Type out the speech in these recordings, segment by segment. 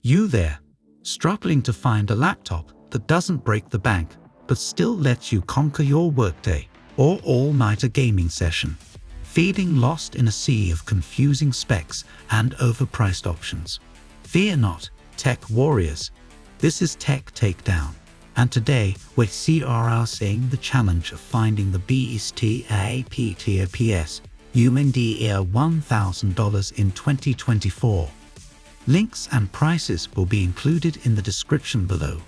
You there, struggling to find a laptop that doesn't break the bank, but still lets you conquer your workday or all-nighter gaming session, feeling lost in a sea of confusing specs and overpriced options? Fear not, tech warriors. This is Tech Takedown, and today we're saying the challenge of finding the best laptops $1,000 in 2024. Links and prices will be included in the description below.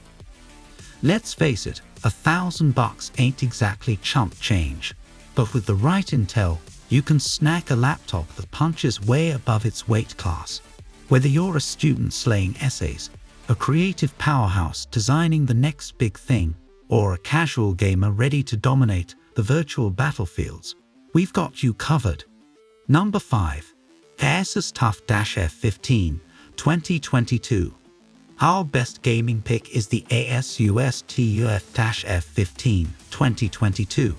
Let's face it, $1,000 ain't exactly chump change, but with the right intel, you can snag a laptop that punches way above its weight class. Whether you're a student slaying essays, a creative powerhouse designing the next big thing, or a casual gamer ready to dominate the virtual battlefields, we've got you covered. Number 5. Asus TUF-F15 2022. Our best gaming pick is the Asus TUF-F15 2022,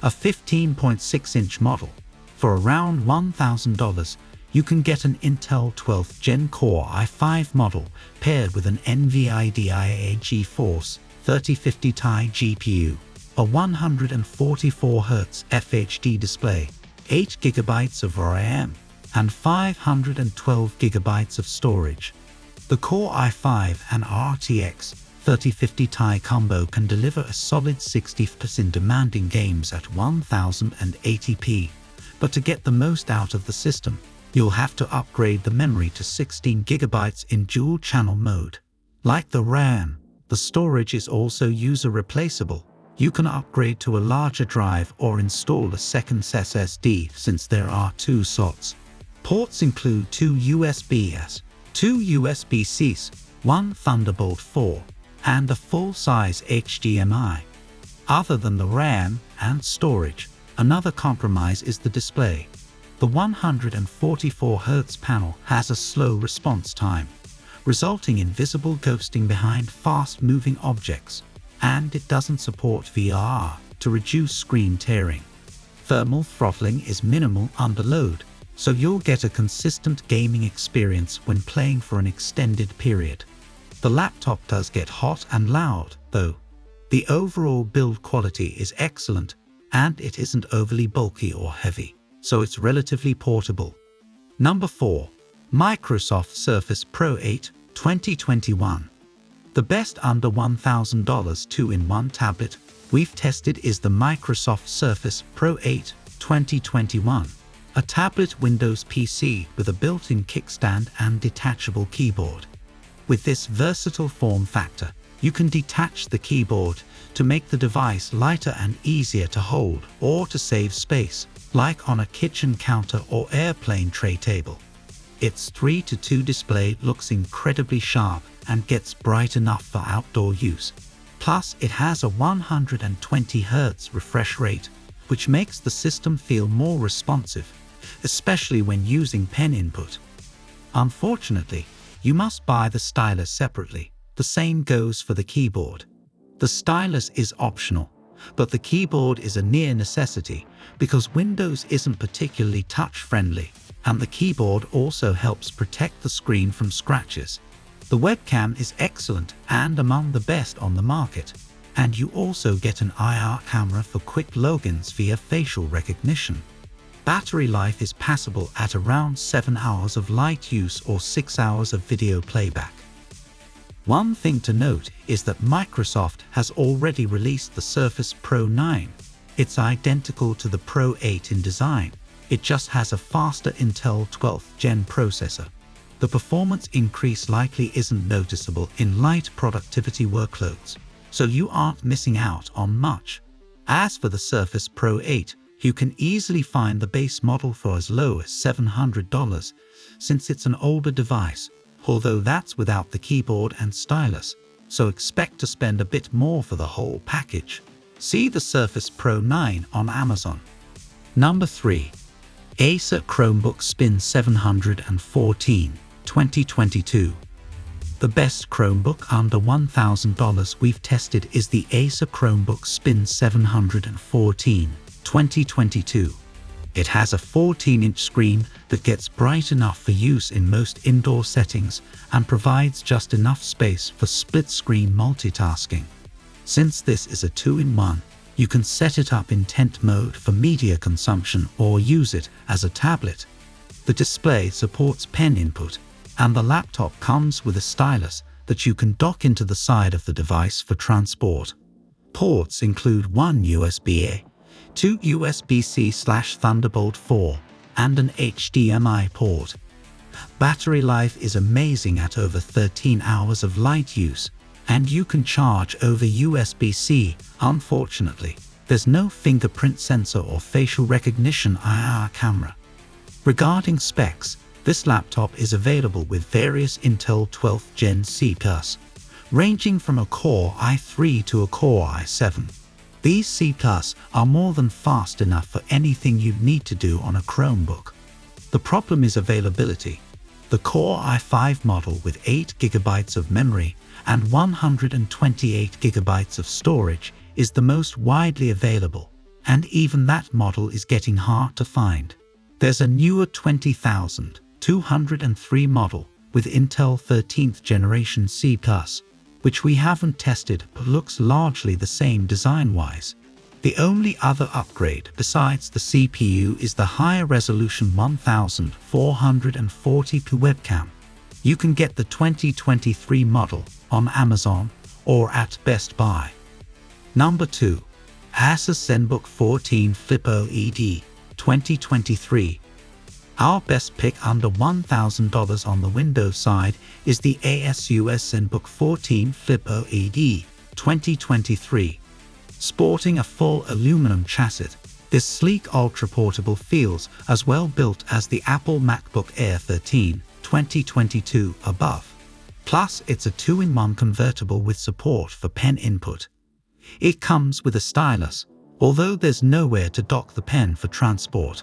a 15.6-inch model. For around $1,000, you can get an Intel 12th Gen Core i5 model paired with an NVIDIA GeForce 3050 Ti GPU, a 144Hz FHD display, 8GB of RAM, and 512GB of storage. The Core i5 and RTX 3050 Ti combo can deliver a solid 60 FPS in demanding games at 1080p, but to get the most out of the system, you'll have to upgrade the memory to 16GB in dual-channel mode. Like the RAM, the storage is also user-replaceable. You can upgrade to a larger drive or install a second SSD since there are 2 slots. Ports include 2 USB-As, 2 USB-Cs, 1 Thunderbolt 4, and a full-size HDMI. Other than the RAM and storage, another compromise is the display. The 144Hz panel has a slow response time, resulting in visible ghosting behind fast-moving objects, and it doesn't support VR to reduce screen tearing. Thermal throttling is minimal under load, so you'll get a consistent gaming experience when playing for an extended period. The laptop does get hot and loud, though. The overall build quality is excellent, and it isn't overly bulky or heavy, so it's relatively portable. Number 4. Microsoft Surface Pro 8 2021. The best under $1,000 2-in-1 tablet we've tested is the Microsoft Surface Pro 8 2021, a tablet Windows PC with a built-in kickstand and detachable keyboard. With this versatile form factor, you can detach the keyboard to make the device lighter and easier to hold or to save space, like on a kitchen counter or airplane tray table. Its 3:2 display looks incredibly sharp and gets bright enough for outdoor use. Plus, it has a 120Hz refresh rate, which makes the system feel more responsive, especially when using pen input. Unfortunately, you must buy the stylus separately. The same goes for the keyboard. The stylus is optional, but the keyboard is a near necessity because Windows isn't particularly touch-friendly, and the keyboard also helps protect the screen from scratches. The webcam is excellent and among the best on the market, and you also get an IR camera for quick logins via facial recognition. Battery life is passable at around 7 hours of light use or 6 hours of video playback. One thing to note is that Microsoft has already released the Surface Pro 9. It's identical to the Pro 8 in design. It just has a faster Intel 12th Gen processor. The performance increase likely isn't noticeable in light productivity workloads, so you aren't missing out on much. As for the Surface Pro 8, you can easily find the base model for as low as $700 since it's an older device, although that's without the keyboard and stylus, so expect to spend a bit more for the whole package. See the Surface Pro 9 on Amazon. Number 3. Acer Chromebook Spin 714 2022. The best Chromebook under $1,000 we've tested is the Acer Chromebook Spin 714 2022. It has a 14-inch screen that gets bright enough for use in most indoor settings and provides just enough space for split-screen multitasking. Since this is a 2-in-1, you can set it up in tent mode for media consumption or use it as a tablet. The display supports pen input, and the laptop comes with a stylus that you can dock into the side of the device for transport. Ports include one USB-A, two USB-C/Thunderbolt 4, and an HDMI port. Battery life is amazing at over 13 hours of light use, and you can charge over USB-C. Unfortunately, there's no fingerprint sensor or facial recognition IR camera. Regarding specs, this laptop is available with various Intel 12th Gen CPUs, ranging from a Core i3 to a Core i7. These CPUs are more than fast enough for anything you'd need to do on a Chromebook. The problem is availability. The Core i5 model with 8 GB of memory and 128 GB of storage is the most widely available, and even that model is getting hard to find. There's a newer 20203 model with Intel 13th generation CPUs, which we haven't tested but looks largely the same design-wise. The only other upgrade besides the CPU is the higher resolution 1440p webcam. You can get the 2023 model on Amazon or at Best Buy. Number 2. Asus ZenBook 14 Flip OLED 2023. Our best pick under $1,000 on the Windows side is the ASUS ZenBook 14 Flip OLED 2023. Sporting a full aluminum chassis, this sleek ultra-portable feels as well built as the Apple MacBook Air 13 2022 above. Plus, it's a 2-in-1 convertible with support for pen input. It comes with a stylus, although there's nowhere to dock the pen for transport.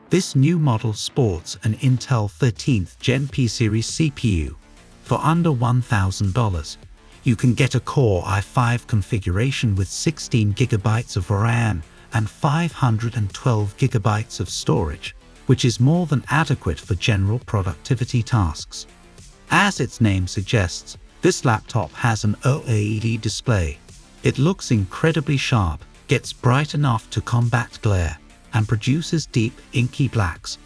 This new model sports an Intel 13th Gen P series CPU. For under $1,000, you can get a Core i5 configuration with 16 GB of RAM and 512 GB of storage, which is more than adequate for general productivity tasks. As its name suggests, this laptop has an OLED display. It looks incredibly sharp, gets bright enough to combat glare, and produces deep, inky blacks.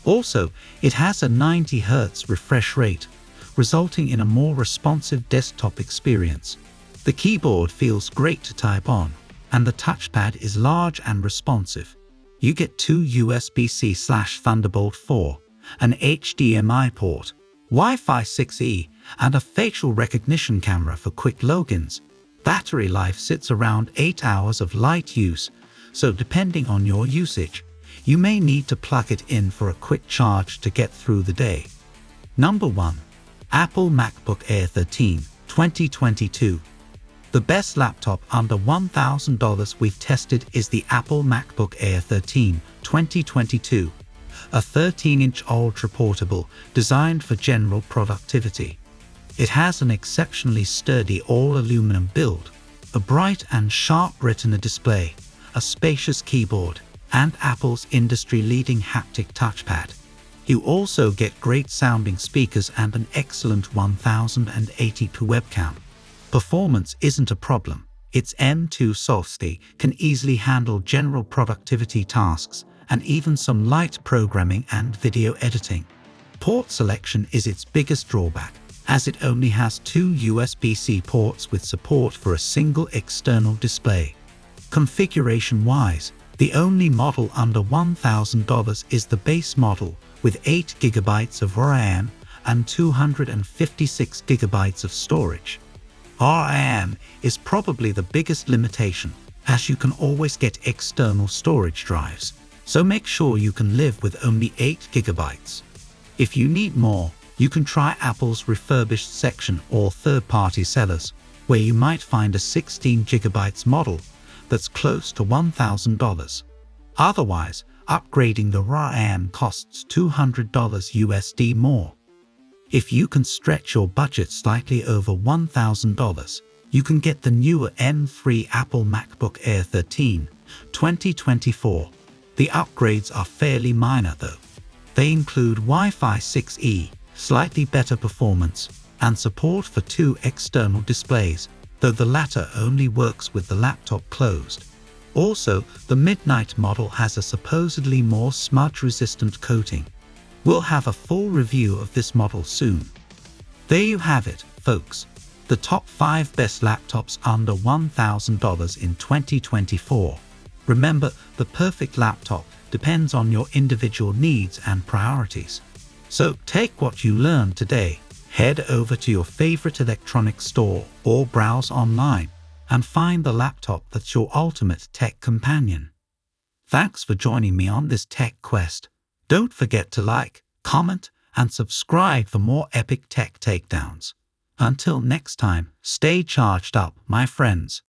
Also, it has a 90 Hz refresh rate, resulting in a more responsive desktop experience. The keyboard feels great to type on, and the touchpad is large and responsive. You get two USB-C/Thunderbolt 4, an HDMI port, Wi-Fi 6E, and a facial recognition camera for quick logins. Battery life sits around 8 hours of light use, so depending on your usage, you may need to plug it in for a quick charge to get through the day. Number 1. Apple MacBook Air 13 2022. The best laptop under $1,000 we've tested is the Apple MacBook Air 13 2022, a 13-inch ultra-portable designed for general productivity. It has an exceptionally sturdy all-aluminum build, a bright and sharp Retina display, a spacious keyboard, and Apple's industry-leading haptic touchpad. You also get great-sounding speakers and an excellent 1080p webcam. Performance isn't a problem. Its M2 SoC can easily handle general productivity tasks and even some light programming and video editing. Port selection is its biggest drawback, as it only has two USB-C ports with support for a single external display. Configuration-wise, the only model under $1,000 is the base model with 8 GB of RAM and 256 GB of storage. RAM is probably the biggest limitation, as you can always get external storage drives, so make sure you can live with only 8 GB. If you need more, you can try Apple's refurbished section or third-party sellers, where you might find a 16 GB model that's close to $1,000. Otherwise, upgrading the RAM costs $200 USD more. If you can stretch your budget slightly over $1,000, you can get the newer M3 Apple MacBook Air 13 2024. The upgrades are fairly minor though. They include Wi-Fi 6E, slightly better performance, and support for 2 external displays, though the latter only works with the laptop closed. Also, the Midnight model has a supposedly more smudge-resistant coating. We'll have a full review of this model soon. There you have it, folks. The top 5 best laptops under $1,000 in 2024. Remember, the perfect laptop depends on your individual needs and priorities. So take what you learned today, head over to your favorite electronics store or browse online and find the laptop that's your ultimate tech companion. Thanks for joining me on this tech quest. Don't forget to like, comment, and subscribe for more epic tech takedowns. Until next time, stay charged up, my friends.